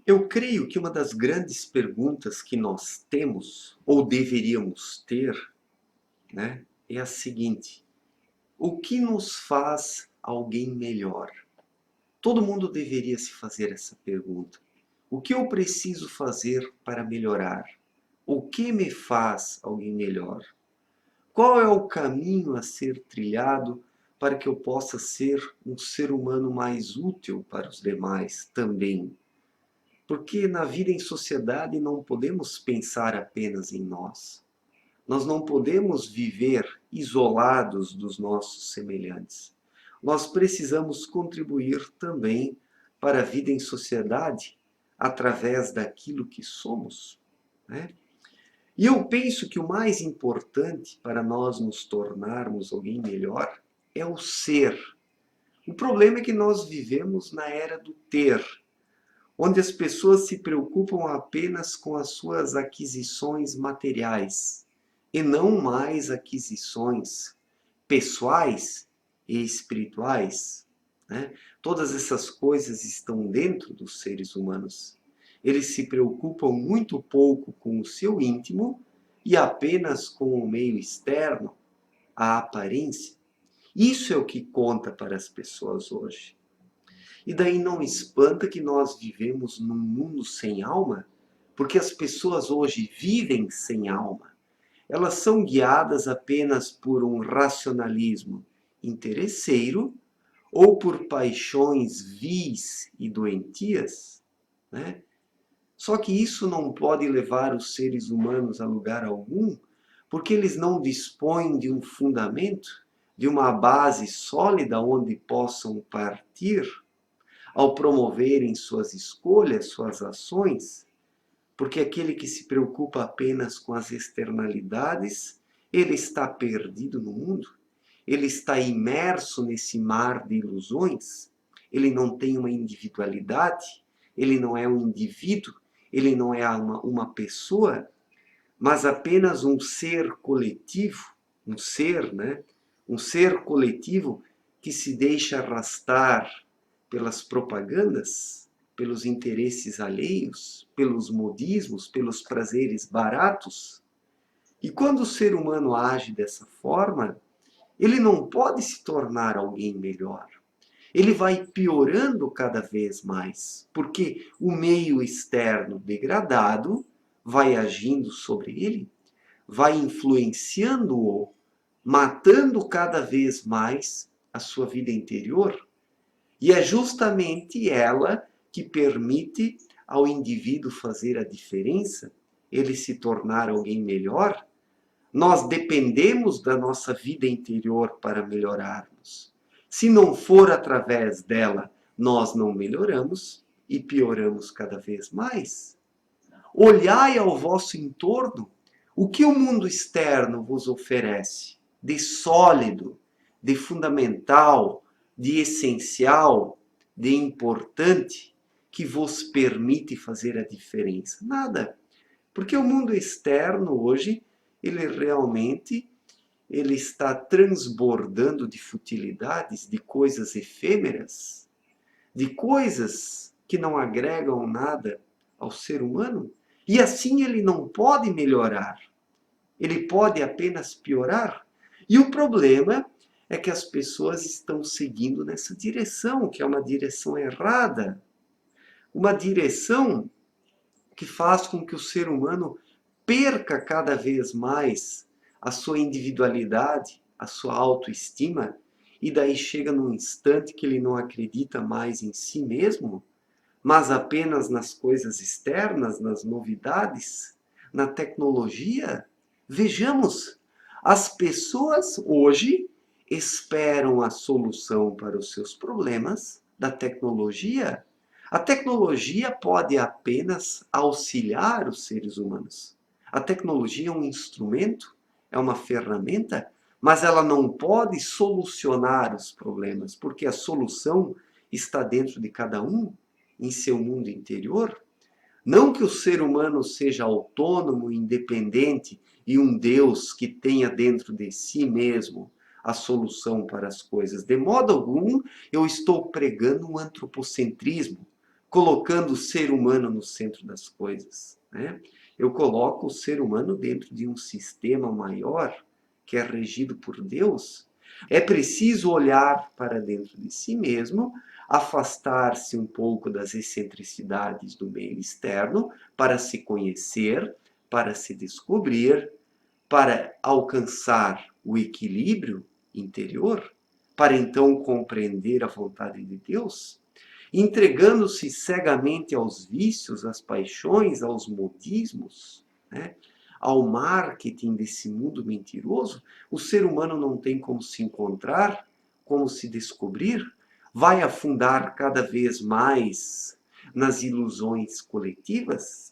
Eu creio que uma das grandes perguntas que nós temos, ou deveríamos ter, né, é a seguinte: o que nos faz alguém melhor? Todo mundo deveria se fazer essa pergunta. O que eu preciso fazer para melhorar? O que me faz alguém melhor? Qual é o caminho a ser trilhado para que eu possa ser um ser humano mais útil para os demais também? Porque na vida em sociedade não podemos pensar apenas em nós. Nós não podemos viver isolados dos nossos semelhantes. Nós precisamos contribuir também para a vida em sociedade através daquilo que somos, né? E eu penso que o mais importante para nós nos tornarmos alguém melhor é o ser. O problema é que nós vivemos na era do ter, onde as pessoas se preocupam apenas com as suas aquisições materiais e não mais aquisições pessoais e espirituais, né? Todas essas coisas estão dentro dos seres humanos. Eles se preocupam muito pouco com o seu íntimo e apenas com o meio externo, a aparência. Isso é o que conta para as pessoas hoje. E daí não espanta que nós vivemos num mundo sem alma, porque as pessoas hoje vivem sem alma. Elas são guiadas apenas por um racionalismo interesseiro ou por paixões vis e doentias, né? Só que isso não pode levar os seres humanos a lugar algum, porque eles não dispõem de um fundamento, de uma base sólida onde possam partir ao promoverem suas escolhas, suas ações, porque aquele que se preocupa apenas com as externalidades, ele está perdido no mundo, ele está imerso nesse mar de ilusões, ele não tem uma individualidade, ele não é um indivíduo, ele não é uma pessoa, mas apenas um ser coletivo, um ser, né? Um ser coletivo que se deixa arrastar pelas propagandas, pelos interesses alheios, pelos modismos, pelos prazeres baratos. E quando o ser humano age dessa forma, ele não pode se tornar alguém melhor. Ele vai piorando cada vez mais, porque o meio externo degradado vai agindo sobre ele, vai influenciando-o, matando cada vez mais a sua vida interior. E é justamente ela que permite ao indivíduo fazer a diferença, ele se tornar alguém melhor. Nós dependemos da nossa vida interior para melhorarmos. Se não for através dela, nós não melhoramos e pioramos cada vez mais. Olhai ao vosso entorno o que o mundo externo vos oferece de sólido, de fundamental, de essencial, de importante, que vos permite fazer a diferença. Nada. Porque o mundo externo hoje, ele realmente ele está transbordando de futilidades, de coisas efêmeras, de coisas que não agregam nada ao ser humano. E assim ele não pode melhorar, ele pode apenas piorar. E o problema é que as pessoas estão seguindo nessa direção, que é uma direção errada, uma direção que faz com que o ser humano perca cada vez mais a sua individualidade, a sua autoestima, e daí chega num instante que ele não acredita mais em si mesmo, mas apenas nas coisas externas, nas novidades, na tecnologia. Vejamos, as pessoas hoje esperam a solução para os seus problemas da tecnologia. A tecnologia pode apenas auxiliar os seres humanos. A tecnologia é um instrumento, é uma ferramenta, mas ela não pode solucionar os problemas, porque a solução está dentro de cada um, em seu mundo interior. Não que o ser humano seja autônomo, independente e um Deus que tenha dentro de si mesmo a solução para as coisas. De modo algum, eu estou pregando um antropocentrismo, colocando o ser humano no centro das coisas, né? Eu coloco o ser humano dentro de um sistema maior que é regido por Deus. É preciso olhar para dentro de si mesmo, afastar-se um pouco das excentricidades do meio externo para se conhecer, para se descobrir, para alcançar o equilíbrio interior, para então compreender a vontade de Deus, entregando-se cegamente aos vícios, às paixões, aos modismos, né? Ao marketing desse mundo mentiroso, o ser humano não tem como se encontrar, como se descobrir, vai afundar cada vez mais nas ilusões coletivas.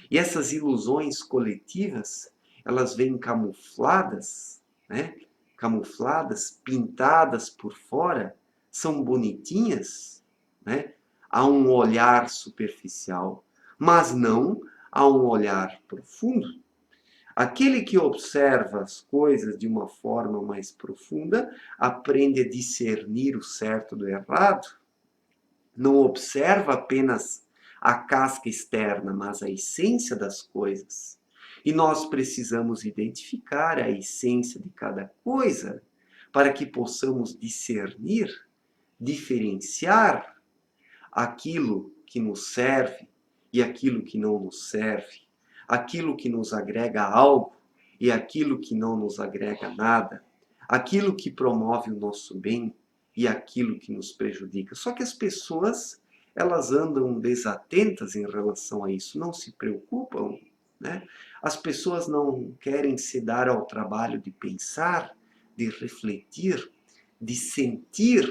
E essas ilusões coletivas, elas vêm camufladas, né? Camufladas, pintadas por fora, são bonitinhas, né? A um olhar superficial, mas não a um olhar profundo. Aquele que observa as coisas de uma forma mais profunda aprende a discernir o certo do errado, não observa apenas a casca externa, mas a essência das coisas. E nós precisamos identificar a essência de cada coisa para que possamos discernir, diferenciar aquilo que nos serve e aquilo que não nos serve, aquilo que nos agrega algo e aquilo que não nos agrega nada, aquilo que promove o nosso bem e aquilo que nos prejudica. Só que as pessoas, elas andam desatentas em relação a isso, não se preocupam, né? As pessoas não querem se dar ao trabalho de pensar, de refletir, de sentir,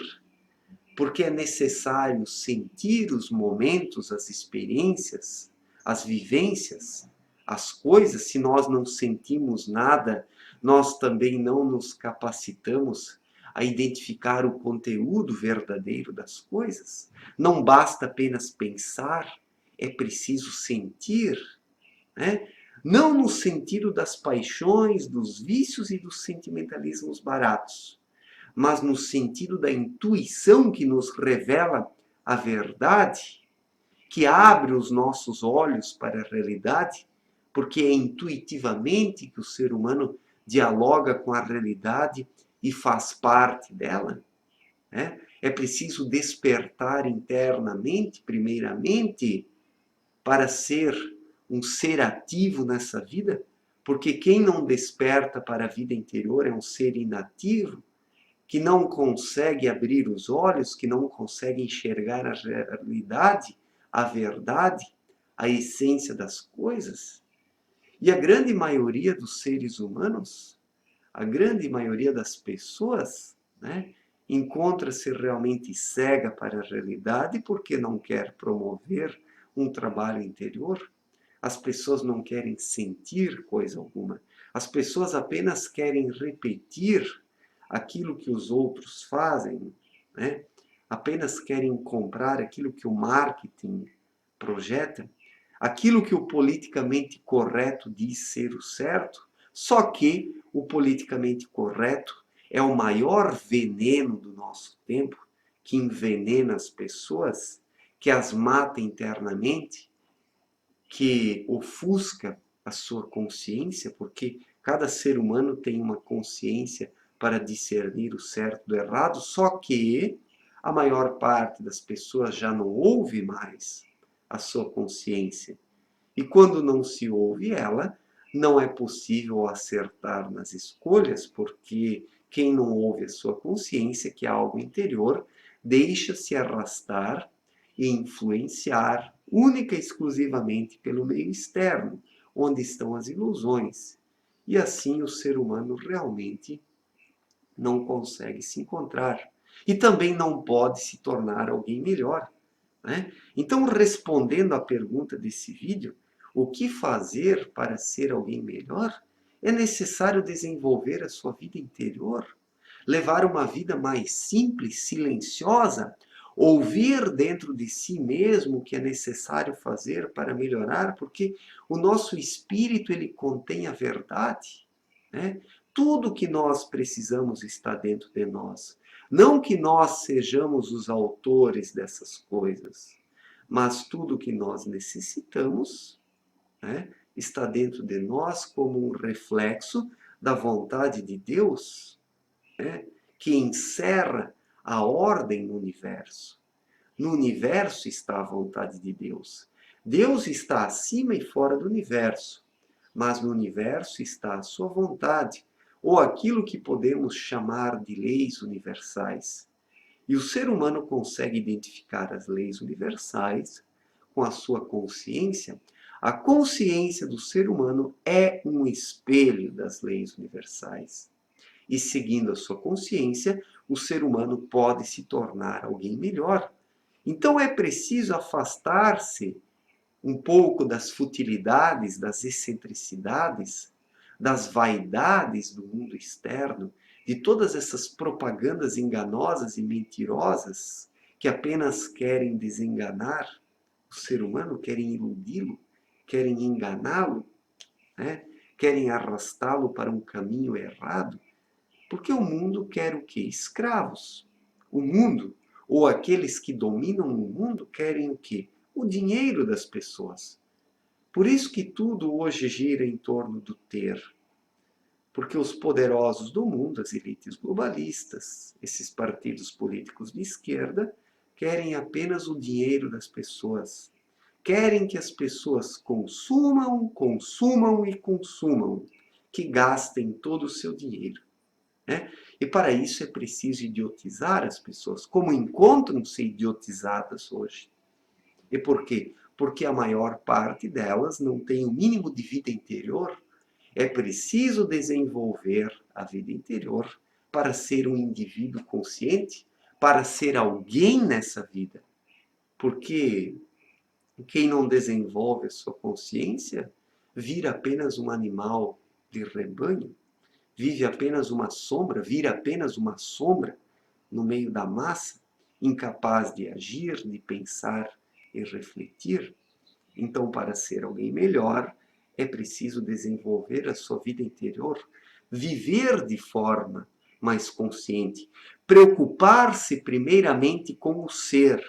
porque é necessário sentir os momentos, as experiências, as vivências, as coisas. Se nós não sentimos nada, nós também não nos capacitamos a identificar o conteúdo verdadeiro das coisas. Não basta apenas pensar, é preciso sentir, né? Não no sentido das paixões, dos vícios e dos sentimentalismos baratos, mas no sentido da intuição que nos revela a verdade, que abre os nossos olhos para a realidade, porque é intuitivamente que o ser humano dialoga com a realidade e faz parte dela, né? É preciso despertar internamente, primeiramente, para ser um ser ativo nessa vida, porque quem não desperta para a vida interior é um ser inativo, que não consegue abrir os olhos, que não consegue enxergar a realidade, a verdade, a essência das coisas. E a grande maioria dos seres humanos, a grande maioria das pessoas, né, encontra-se realmente cega para a realidade porque não quer promover um trabalho interior. As pessoas não querem sentir coisa alguma. As pessoas apenas querem repetir aquilo que os outros fazem, né? Apenas querem comprar aquilo que o marketing projeta, aquilo que o politicamente correto diz ser o certo, só que o politicamente correto é o maior veneno do nosso tempo, que envenena as pessoas, que as mata internamente, que ofusca a sua consciência, porque cada ser humano tem uma consciência para discernir o certo do errado, só que a maior parte das pessoas já não ouve mais a sua consciência. E quando não se ouve ela, não é possível acertar nas escolhas, porque quem não ouve a sua consciência, que é algo interior, deixa-se arrastar e influenciar única e exclusivamente pelo meio externo, onde estão as ilusões. E assim o ser humano realmente não consegue se encontrar. E também não pode se tornar alguém melhor, né? Então, respondendo à pergunta desse vídeo, o que fazer para ser alguém melhor? É necessário desenvolver a sua vida interior, levar uma vida mais simples, silenciosa, ouvir dentro de si mesmo o que é necessário fazer para melhorar, porque o nosso espírito ele contém a verdade, né? Tudo que nós precisamos está dentro de nós. Não que nós sejamos os autores dessas coisas, mas tudo que nós necessitamos, né, está dentro de nós como um reflexo da vontade de Deus, né, que encerra a ordem no universo. No universo está a vontade de Deus. Deus está acima e fora do universo, mas no universo está a sua vontade, ou aquilo que podemos chamar de leis universais. E o ser humano consegue identificar as leis universais com a sua consciência. A consciência do ser humano é um espelho das leis universais. E seguindo a sua consciência, o ser humano pode se tornar alguém melhor. Então é preciso afastar-se um pouco das futilidades, das excentricidades, das vaidades do mundo externo, de todas essas propagandas enganosas e mentirosas que apenas querem desenganar o ser humano, querem iludi-lo, querem enganá-lo, né? Querem arrastá-lo para um caminho errado, porque o mundo quer o quê? Escravos. O mundo, ou aqueles que dominam o mundo, querem o quê? O dinheiro das pessoas. Por isso que tudo hoje gira em torno do ter. Porque os poderosos do mundo, as elites globalistas, esses partidos políticos de esquerda, querem apenas o dinheiro das pessoas. Querem que as pessoas consumam, consumam e consumam, que gastem todo o seu dinheiro. Né? E para isso é preciso idiotizar as pessoas, como encontram-se idiotizadas hoje. E por quê? Porque a maior parte delas não tem o mínimo de vida interior. É preciso desenvolver a vida interior para ser um indivíduo consciente, para ser alguém nessa vida. Porque quem não desenvolve a sua consciência vira apenas um animal de rebanho, vive apenas uma sombra, vira apenas uma sombra no meio da massa, incapaz de agir, de pensar e refletir. Então, para ser alguém melhor, é preciso desenvolver a sua vida interior, viver de forma mais consciente, preocupar-se primeiramente com o ser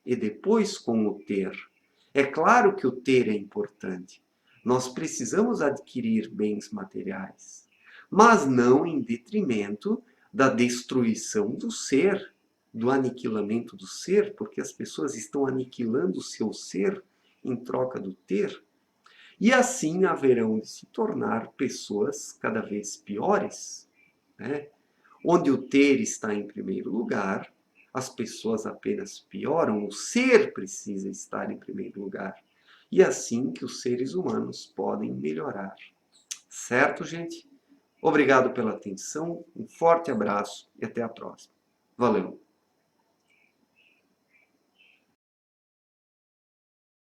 e depois com o ter. É claro que o ter é importante. Nós precisamos adquirir bens materiais, mas não em detrimento da destruição do ser, do aniquilamento do ser, porque as pessoas estão aniquilando o seu ser em troca do ter. E assim haverão de se tornar pessoas cada vez piores, né? Onde o ter está em primeiro lugar, as pessoas apenas pioram, o ser precisa estar em primeiro lugar. E assim que os seres humanos podem melhorar. Certo, gente? Obrigado pela atenção, um forte abraço e até a próxima. Valeu!